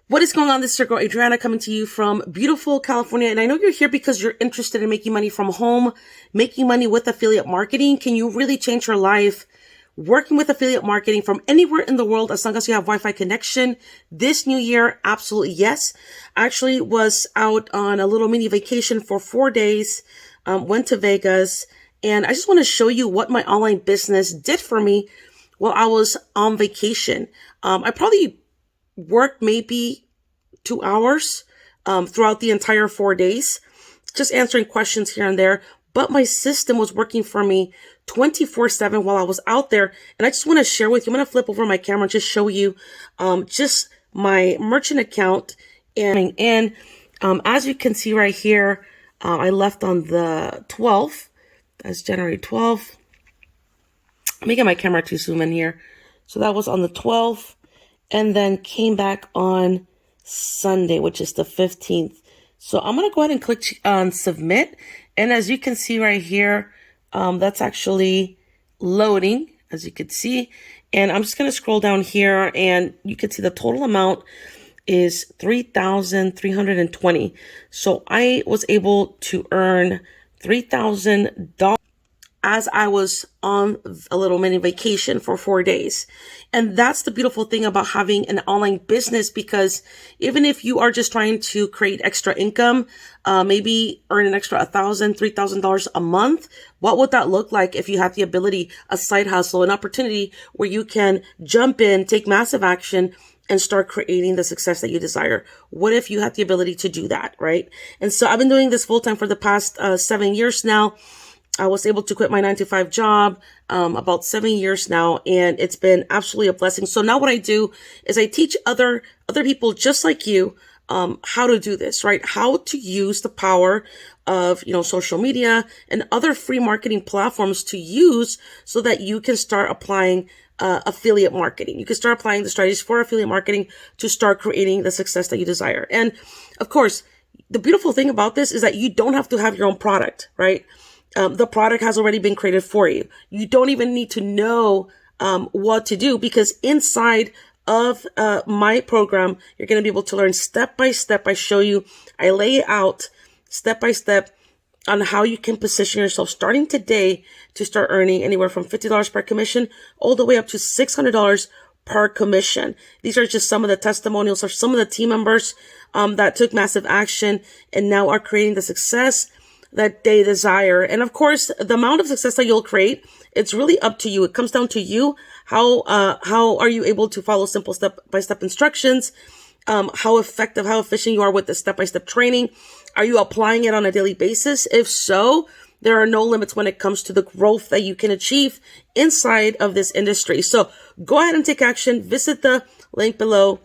What is going on? This is your girl Adriana coming to you from beautiful California. And I know you're here because you're interested in making money from home, making money with affiliate marketing. Can you really change your life working with affiliate marketing from anywhere in the world as long as you have Wi-Fi connection? This new year, absolutely yes. I actually was out on a little mini vacation for 4 days, went to Vegas, and I just want to show you what my online business did for me while I was on vacation. I probably worked maybe 2 hours throughout the entire 4 days, just answering questions here and there. But my system was working for me 24/7 while I was out there. And I just want to share with you, I'm going to flip over my camera and just show you just my merchant account. And as you can see right here, I left on the 12th. That's January 12th. Let me get my camera to zoom in here. So that was on the 12th. And then came back on Sunday, which is the 15th. So I'm going to go ahead and click on submit. And as you can see right here, that's actually loading, as you can see. And I'm just going to scroll down here and you can see the total amount is $3,320. So I was able to earn $3,000 as I was on a little mini vacation for 4 days. And that's the beautiful thing about having an online business, because even if you are just trying to create extra income, maybe earn an extra $1,000, $3,000 a month, what would that look like if you have the ability, a side hustle, an opportunity where you can jump in, take massive action, and start creating the success that you desire? What if you had the ability to do that, right? And so I've been doing this full time for the past 7 years now. I was able to quit my 9-to-5 job about 7 years now, and it's been absolutely a blessing. So now what I do is I teach other people just like you how to do this, right? How to use the power of, social media and other free marketing platforms to use so that you can start applying affiliate marketing. You can start applying the strategies for affiliate marketing to start creating the success that you desire. And of course, the beautiful thing about this is that you don't have to have your own product, right? The product has already been created for you. You don't even need to know what to do, because inside of my program, you're going to be able to learn step by step. I lay it out step by step on how you can position yourself starting today to start earning anywhere from $50 per commission all the way up to $600 per commission. These are just some of the testimonials of some of the team members that took massive action and now are creating the success that they desire. And of course, the amount of success that you'll create, it's really up to you. It comes down to you. How are you able to follow simple step-by-step instructions? How effective, how efficient you are with the step-by-step training. Are you applying it on a daily basis? If so, there are no limits when it comes to the growth that you can achieve inside of this industry. So go ahead and take action. Visit the link below.